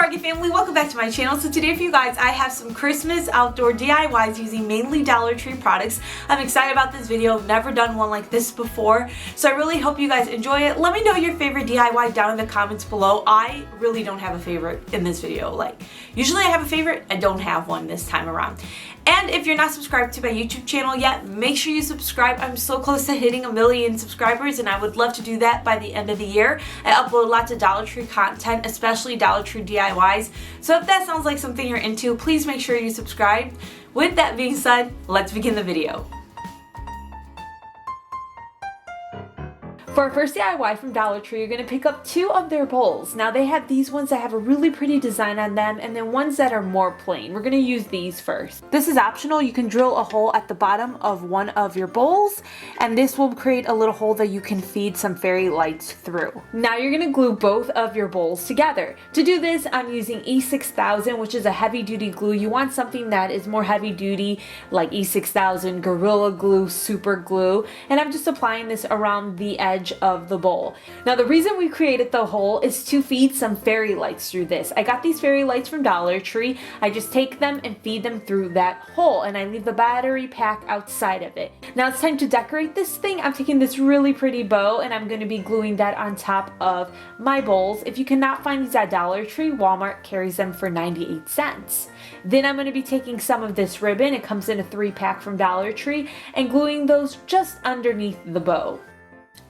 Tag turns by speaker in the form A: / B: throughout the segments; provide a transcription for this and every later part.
A: Froggy family, welcome back to my channel. So today for you guys, I have some Christmas outdoor DIYs using mainly Dollar Tree products. I'm excited about this video. I've never done one like this before, so I really hope you guys enjoy it. Let me know your favorite DIY down in the comments below. I really don't have a favorite in this video. Like, usually I have a favorite, I don't have one this time around. And if you're not subscribed to my YouTube channel yet, make sure you subscribe. I'm so close to hitting 1 million subscribers, and I would love to do that by the end of the year. I upload lots of Dollar Tree content, especially Dollar Tree DIYs. So if that sounds like something you're into, please make sure you subscribe. With that being said, let's begin the video. For our first DIY from Dollar Tree, you're going to pick up 2 of their bowls. Now they have these ones that have a really pretty design on them, and then ones that are more plain. We're going to use these first. This is optional. You can drill a hole at the bottom of one of your bowls, and this will create a little hole that you can feed some fairy lights through. Now you're going to glue both of your bowls together. To do this, I'm using E6000, which is a heavy duty glue. You want something that is more heavy duty, like E6000, Gorilla Glue, Super Glue, and I'm just applying this around the edge of the bowl. Now the reason we created the hole is to feed some fairy lights through this. I got these fairy lights from Dollar Tree. I just take them and feed them through that hole, and I leave the battery pack outside of it. Now it's time to decorate this thing. I'm taking this really pretty bow and I'm going to be gluing that on top of my bowls. If you cannot find these at Dollar Tree, Walmart carries them for 98 cents. Then I'm going to be taking some of this ribbon, it comes in a 3-pack from Dollar Tree, and gluing those just underneath the bow.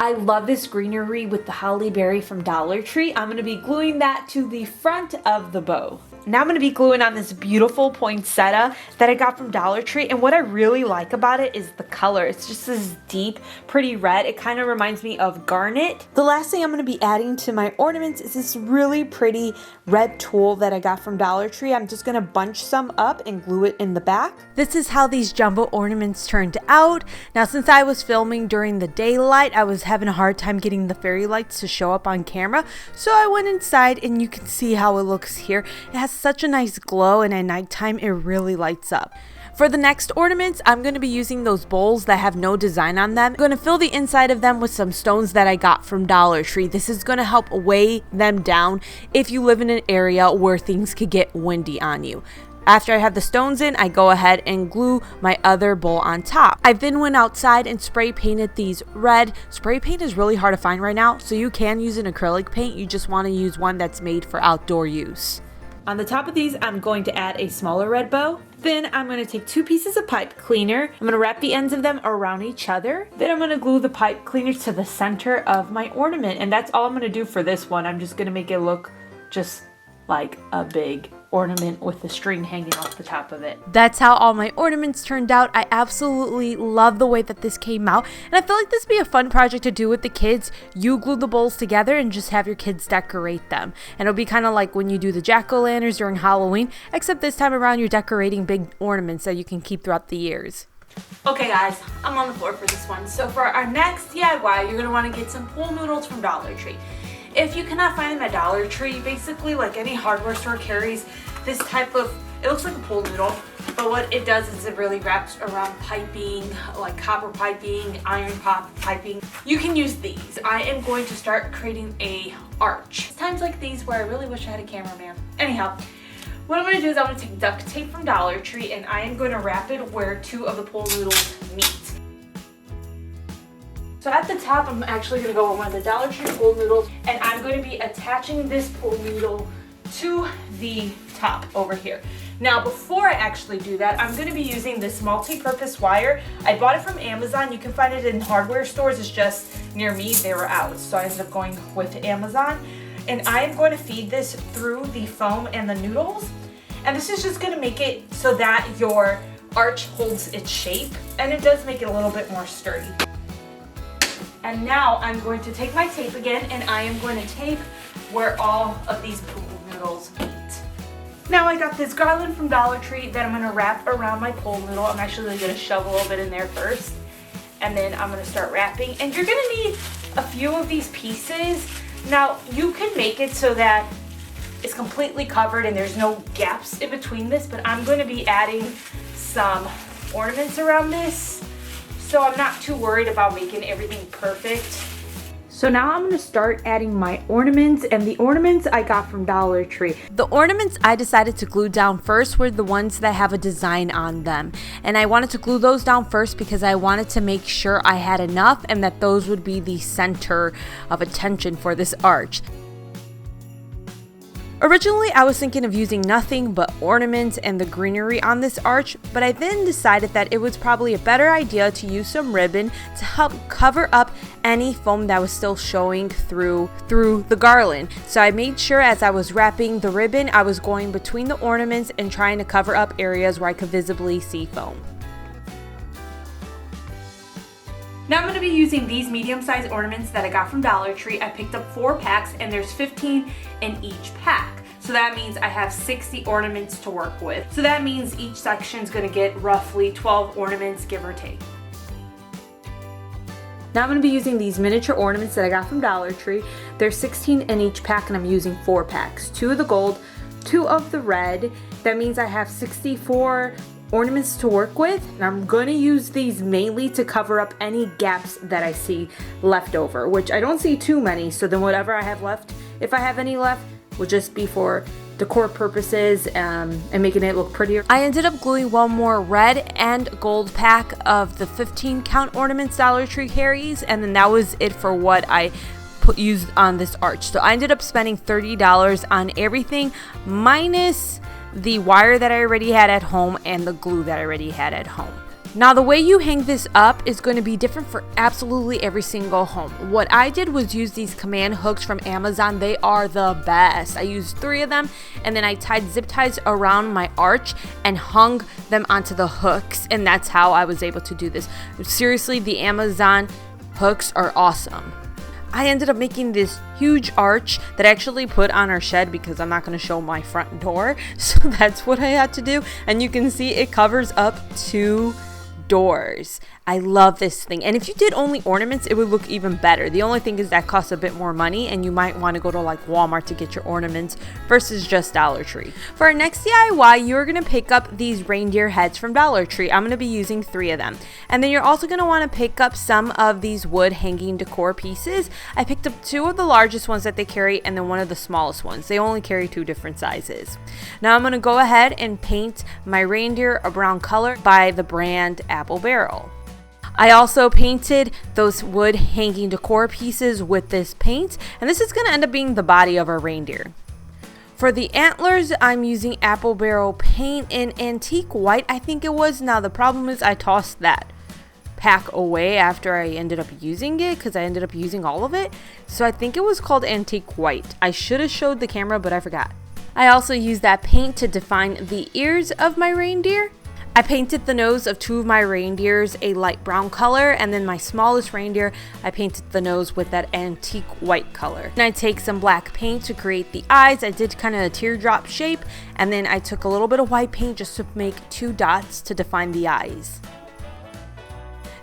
A: I love this greenery with the holly berry from Dollar Tree. I'm going to be gluing that to the front of the bow. Now I'm going to be gluing on this beautiful poinsettia that I got from Dollar Tree, and what I really like about it is the color. It's just this deep, pretty red. It kind of reminds me of garnet. The last thing I'm going to be adding to my ornaments is this really pretty red tulle that I got from Dollar Tree. I'm just going to bunch some up and glue it in the back. This is how these jumbo ornaments turned out. Now since I was filming during the daylight, I was having a hard time getting the fairy lights to show up on camera, so I went inside and you can see how it looks here. It has such a nice glow, and at nighttime it really lights up. For the next ornaments, I'm going to be using those bowls that have no design on them. I'm going to fill the inside of them with some stones that I got from Dollar Tree. This is going to help weigh them down if you live in an area where things could get windy on you. After I have the stones in, I go ahead and glue my other bowl on top. I then went outside and spray painted these red. Spray paint is really hard to find right now, so you can use an acrylic paint. You just want to use one that's made for outdoor use. On the top of these, I'm going to add a smaller red bow. Then I'm going to take 2 pieces of pipe cleaner. I'm going to wrap the ends of them around each other. Then I'm going to glue the pipe cleaner to the center of my ornament. And that's all I'm going to do for this one. I'm just going to make it look just like a big ornament with the string hanging off the top of it. That's how all my ornaments turned out. I absolutely love the way that this came out, and I feel like this would be a fun project to do with the kids. You glue the bowls together and just have your kids decorate them, and it'll be kind of like when you do the jack-o'-lanterns during Halloween, except this time around you're decorating big ornaments that you can keep throughout the years. Okay guys, I'm on the floor for this one. So for our next DIY, you're going to want to get some pool noodles from Dollar Tree. If you cannot find them at Dollar Tree, basically like any hardware store carries this type of, it looks like a pool noodle, but what it does is it really wraps around piping, like copper piping, iron piping. You can use these. I am going to start creating a arch. It's times like these where I really wish I had a cameraman. Anyhow, what I'm going to do is I'm going to take duct tape from Dollar Tree, and I am going to wrap it where 2 of the pool noodles meet. So at the top, I'm actually going to go with one of the Dollar Tree pool noodles, and I'm going to be attaching this pool noodle to the top over here. Now before I actually do that, I'm going to be using this multi-purpose wire. I bought it from Amazon. You can find it in hardware stores. It's just near me, they were out, so I ended up going with Amazon. And I am going to feed this through the foam and the noodles, and this is just going to make it so that your arch holds its shape, and it does make it a little bit more sturdy. And now I'm going to take my tape again, and I am going to tape where all of these pool noodles meet. Now I got this garland from Dollar Tree that I'm going to wrap around my pool noodle. I'm actually going to shove a little bit in there first, and then I'm going to start wrapping. And you're going to need a few of these pieces. Now you can make it so that it's completely covered and there's no gaps in between this, but I'm going to be adding some ornaments around this, so I'm not too worried about making everything perfect. So now I'm going to start adding my ornaments, and the ornaments I got from Dollar Tree. The ornaments I decided to glue down first were the ones that have a design on them. And I wanted to glue those down first because I wanted to make sure I had enough and that those would be the center of attention for this arch. Originally, I was thinking of using nothing but ornaments and the greenery on this arch, but I then decided that it was probably a better idea to use some ribbon to help cover up any foam that was still showing through the garland. So I made sure as I was wrapping the ribbon, I was going between the ornaments and trying to cover up areas where I could visibly see foam. Now I'm going to be using these medium-sized ornaments that I got from Dollar Tree. I picked up 4 packs and there's 15 in each pack. So that means I have 60 ornaments to work with. So that means each section is going to get roughly 12 ornaments, give or take. Now I'm going to be using these miniature ornaments that I got from Dollar Tree. There's 16 in each pack and I'm using 4 packs. 2 of the gold, 2 of the red. That means I have 64 ornaments to work with, and I'm going to use these mainly to cover up any gaps that I see left over, which I don't see too many, so then whatever I have left, if I have any left, will just be for decor purposes and making it look prettier. I ended up gluing one more red and gold pack of the 15 count ornaments Dollar Tree carries, and then that was it for what I used on this arch. So I ended up spending $30 on everything minus the wire that I already had at home and the glue that I already had at home. Now the way you hang this up is going to be different for absolutely every single home. What I did was use these command hooks from Amazon. They are the best. I used 3 of them and then I tied zip ties around my arch and hung them onto the hooks, and that's how I was able to do this. Seriously, the Amazon hooks are awesome. I ended up making this huge arch that I actually put on our shed because I'm not going to show my front door. So that's what I had to do. And you can see it covers up 2 doors. I love this thing. And if you did only ornaments, it would look even better. The only thing is that costs a bit more money and you might want to go to like Walmart to get your ornaments versus just Dollar Tree. For our next DIY, you're going to pick up these reindeer heads from Dollar Tree. I'm going to be using 3 of them. And then you're also going to want to pick up some of these wood hanging decor pieces. I picked up 2 of the largest ones that they carry and then 1 of the smallest ones. They only carry 2 different sizes. Now I'm going to go ahead and paint my reindeer a brown color by the brand Apple Barrel. I also painted those wood hanging decor pieces with this paint, and this is going to end up being the body of our reindeer. For the antlers, I'm using Apple Barrel paint in antique white, I think it was. Now the problem is I tossed that pack away after I ended up using it because I ended up using all of it. So I think it was called antique white. I should have showed the camera, but I forgot. I also used that paint to define the ears of my reindeer. I painted the nose of 2 of my reindeers a light brown color, and then my smallest reindeer, I painted the nose with that antique white color. And I take some black paint to create the eyes. I did kind of a teardrop shape, and then I took a little bit of white paint just to make 2 dots to define the eyes.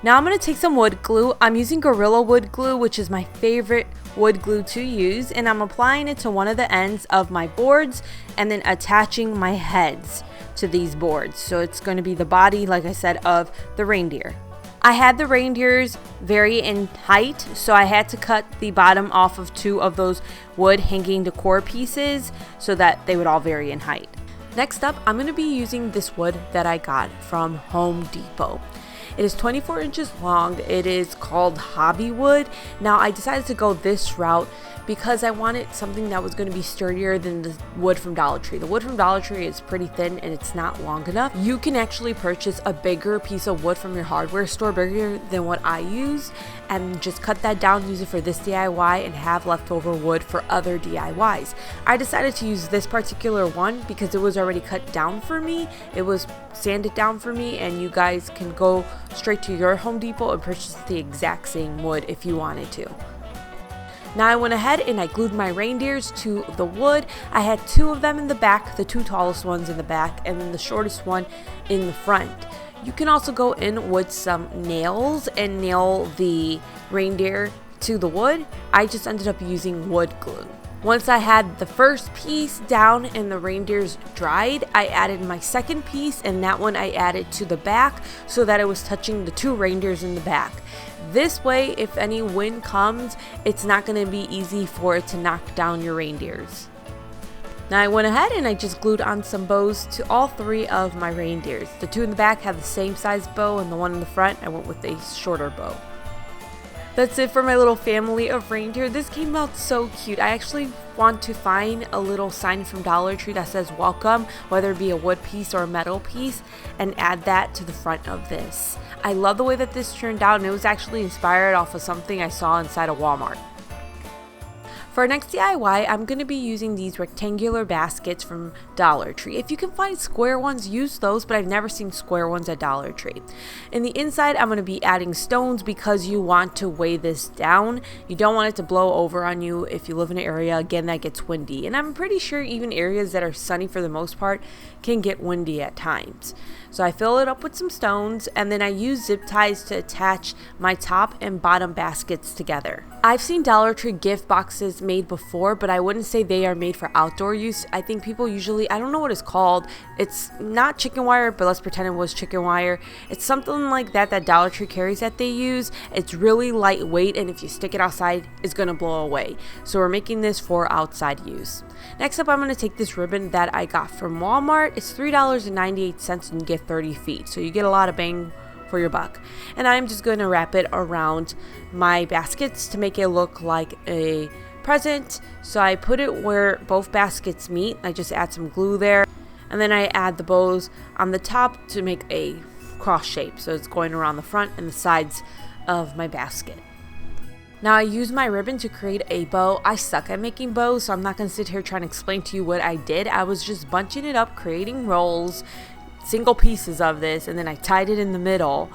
A: Now I'm going to take some wood glue. I'm using Gorilla Wood Glue, which is my favorite wood glue to use, and I'm applying it to one of the ends of my boards and then attaching my heads to these boards. So it's going to be the body, like I said, of the reindeer. I had the reindeers vary in height, so I had to cut the bottom off of 2 of those wood hanging decor pieces so that they would all vary in height. Next up, I'm going to be using this wood that I got from Home Depot. It is 24 inches long. It is called Hobby Wood. Now I decided to go this route because I wanted something that was going to be sturdier than the wood from Dollar Tree. The wood from Dollar Tree is pretty thin and it's not long enough. You can actually purchase a bigger piece of wood from your hardware store, bigger than what I use, and just cut that down, use it for this DIY, and have leftover wood for other DIYs. I decided to use this particular one because it was already cut down for me. It was sanded down for me, and you guys can go straight to your Home Depot and purchase the exact same wood if you wanted to. Now I went ahead and I glued my reindeers to the wood. I had 2 of them in the back, the 2 tallest ones in the back, and then the shortest one in the front. You can also go in with some nails and nail the reindeer to the wood. I just ended up using wood glue. Once I had the first piece down and the reindeers dried, I added my second piece, and that one I added to the back so that it was touching the 2 reindeers in the back. This way, if any wind comes, it's not going to be easy for it to knock down your reindeers. Now I went ahead and I just glued on some bows to all 3 of my reindeers. The 2 in the back have the same size bow, and the one in the front I went with a shorter bow. That's it for my little family of reindeer. This came out so cute. I actually want to find a little sign from Dollar Tree that says welcome, whether it be a wood piece or a metal piece, and add that to the front of this. I love the way that this turned out, and it was actually inspired off of something I saw inside of Walmart. For our next DIY, I'm going to be using these rectangular baskets from Dollar Tree. If you can find square ones, use those, but I've never seen square ones at Dollar Tree. In the inside, I'm going to be adding stones because you want to weigh this down. You don't want it to blow over on you if you live in an area, again, that gets windy. And I'm pretty sure even areas that are sunny for the most part can get windy at times. So I fill it up with some stones, and then I use zip ties to attach my top and bottom baskets together. I've seen Dollar Tree gift boxes made before, but I wouldn't say they are made for outdoor use. I think people usually, I don't know what it's called. It's not chicken wire, but let's pretend it was chicken wire. It's something like that that Dollar Tree carries that they use. It's really lightweight, and if you stick it outside, it's going to blow away. So we're making this for outside use. Next up, I'm going to take this ribbon that I got from Walmart. It's $3.98 and you get 30 feet. So you get a lot of bang for your buck. And I'm just going to wrap it around my baskets to make it look like a present. So I put it where both baskets meet. I just add some glue there. And then I add the bows on the top to make a cross shape. So it's going around the front and the sides of my basket. Now I use my ribbon to create a bow. I suck at making bows, so I'm not going to sit here trying to explain to you what I did. I was just bunching it up, creating rolls, single pieces of this, and then I tied it in the middle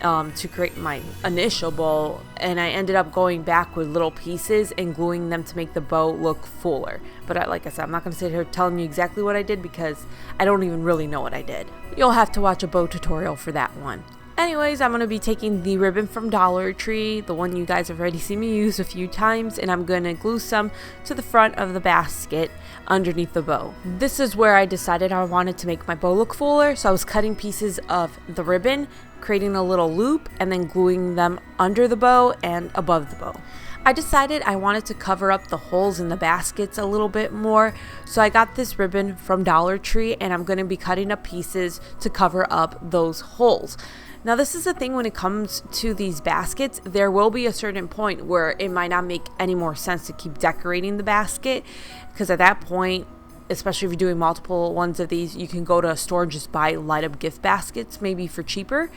A: to create my initial bow, and I ended up going back with little pieces and gluing them to make the bow look fuller. But like I said, I'm not going to sit here telling you exactly what I did because I don't even really know what I did. You'll have to watch a bow tutorial for that one. Anyways, I'm going to be taking the ribbon from Dollar Tree, the one you guys have already seen me use a few times, and I'm going to glue some to the front of the basket underneath the bow. This is where I decided I wanted to make my bow look fuller, so I was cutting pieces of the ribbon, creating a little loop, and then gluing them under the bow and above the bow. I decided I wanted to cover up the holes in the baskets a little bit more, so I got this ribbon from Dollar Tree, and I'm going to be cutting up pieces to cover up those holes. Now this is the thing when it comes to these baskets, there will be a certain point where it might not make any more sense to keep decorating the basket, because at that point, especially if you're doing multiple ones of these, you can go to a store and just buy light up gift baskets, maybe for cheaper.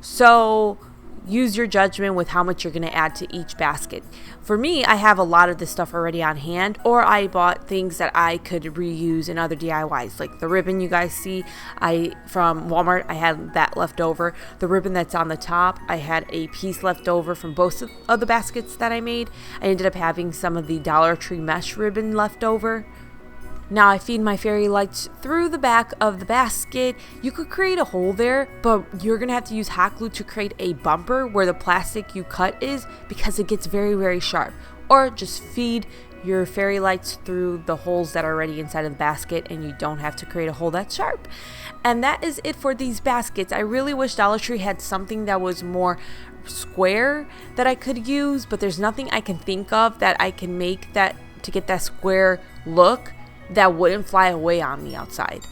A: So use your judgment with how much you're going to add to each basket. For me, I have a lot of this stuff already on hand, or I bought things that I could reuse in other DIYs, like the ribbon you guys see from Walmart. I had that left over. The ribbon that's on the top, I had a piece left over from both of the baskets that I made. I ended up having some of the Dollar Tree mesh ribbon left over. Now I feed my fairy lights through the back of the basket. You could create a hole there, but you're going to have to use hot glue to create a bumper where the plastic you cut is, because it gets very, very sharp. Or just feed your fairy lights through the holes that are already inside of the basket, and you don't have to create a hole that's sharp. And that is it for these baskets. I really wish Dollar Tree had something that was more square that I could use, but there's nothing I can think of that I can make that to get that square look that wouldn't fly away on me outside.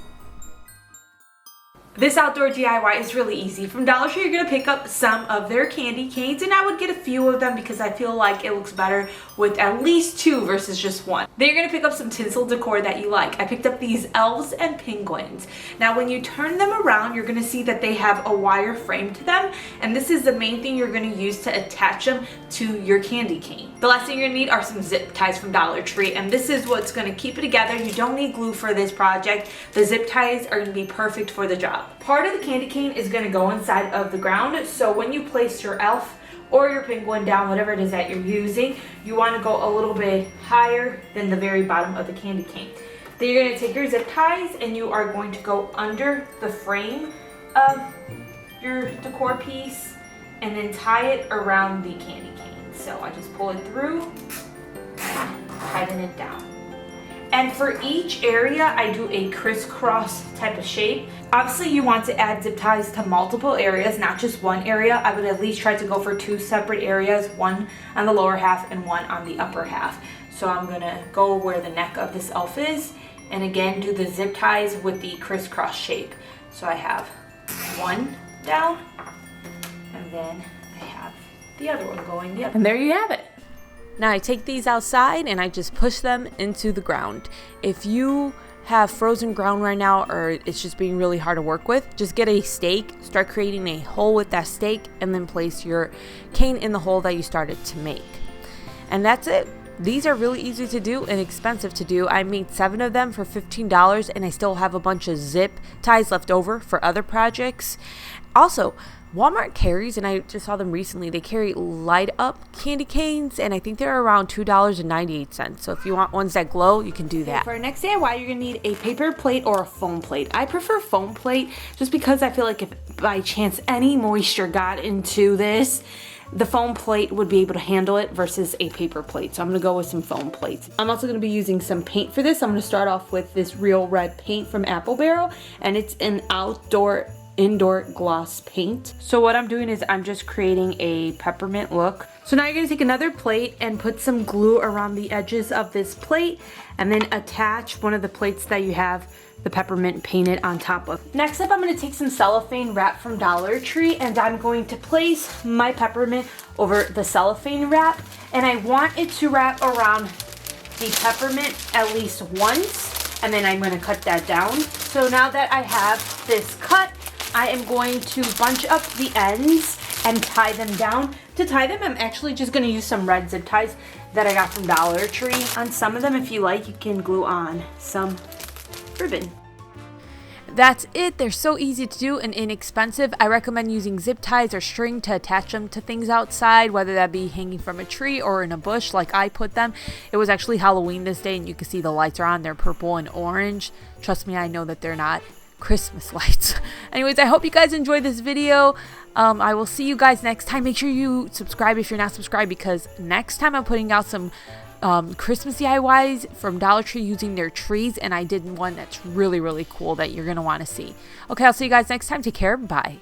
A: This outdoor DIY is really easy. From Dollar Tree, you're going to pick up some of their candy canes, and I would get a few of them because I feel like it looks better with at least 2 versus just 1. Then you're going to pick up some tinsel decor that you like. I picked up these elves and penguins. Now when you turn them around, you're going to see that they have a wire frame to them, and this is the main thing you're going to use to attach them to your candy cane. The last thing you're going to need are some zip ties from Dollar Tree, and this is what's going to keep it together. You don't need glue for this project. The zip ties are going to be perfect for the job. Part of the candy cane is going to go inside of the ground, so when you place your elf or your penguin down, whatever it is that you're using, you want to go a little bit higher than the very bottom of the candy cane. Then you're going to take your zip ties and you are going to go under the frame of your decor piece and then tie it around the candy cane. So I just pull it through and tighten it down. And for each area, I do a crisscross type of shape. Obviously, you want to add zip ties to multiple areas, not just one area. I would at least try to go for 2 separate areas, one on the lower half and one on the upper half. So I'm gonna go where the neck of this elf is, and again, do the zip ties with the crisscross shape. So I have one down, and then I have the other one going the other. And there you have it. Now I take these outside and I just push them into the ground. If you have frozen ground right now, or it's just being really hard to work with, just get a stake, start creating a hole with that stake, and then place your cane in the hole that you started to make. And that's it. These are really easy to do and expensive to do. I made 7 of them for $15, and I still have a bunch of zip ties left over for other projects. Also, Walmart carries, and I just saw them recently, they carry light up candy canes, and I think they're around $2.98. So if you want ones that glow, you can do that. Okay, for our next DIY, you're gonna need a paper plate or a foam plate. I prefer foam plate just because I feel like if by chance any moisture got into this, the foam plate would be able to handle it versus a paper plate. So I'm gonna go with some foam plates. I'm also gonna be using some paint for this. I'm gonna start off with this Real Red paint from Apple Barrel, and it's an indoor gloss paint. So what I'm doing is I'm just creating a peppermint look. So now you're gonna take another plate and put some glue around the edges of this plate, and then attach one of the plates that you have the peppermint painted on top of. Next up, I'm gonna take some cellophane wrap from Dollar Tree, and I'm going to place my peppermint over the cellophane wrap, and I want it to wrap around the peppermint at least once, and then I'm gonna cut that down. So now that I have this cut, I am going to bunch up the ends and tie them down. To tie them, I'm actually just gonna use some red zip ties that I got from Dollar Tree. On some of them, if you like, you can glue on some ribbon. That's it. They're so easy to do and inexpensive. I recommend using zip ties or string to attach them to things outside, whether that be hanging from a tree or in a bush like I put them. It was actually Halloween this day, and you can see the lights are on. They're purple and orange. Trust me, I know that they're not Christmas lights. Anyways, I hope you guys enjoyed this video. I will see you guys next time. Make sure you subscribe if you're not subscribed, because next time I'm putting out some Christmas DIYs from Dollar Tree using their trees, and I did one that's really, really cool that you're going to want to see. Okay, I'll see you guys next time. Take care. Bye.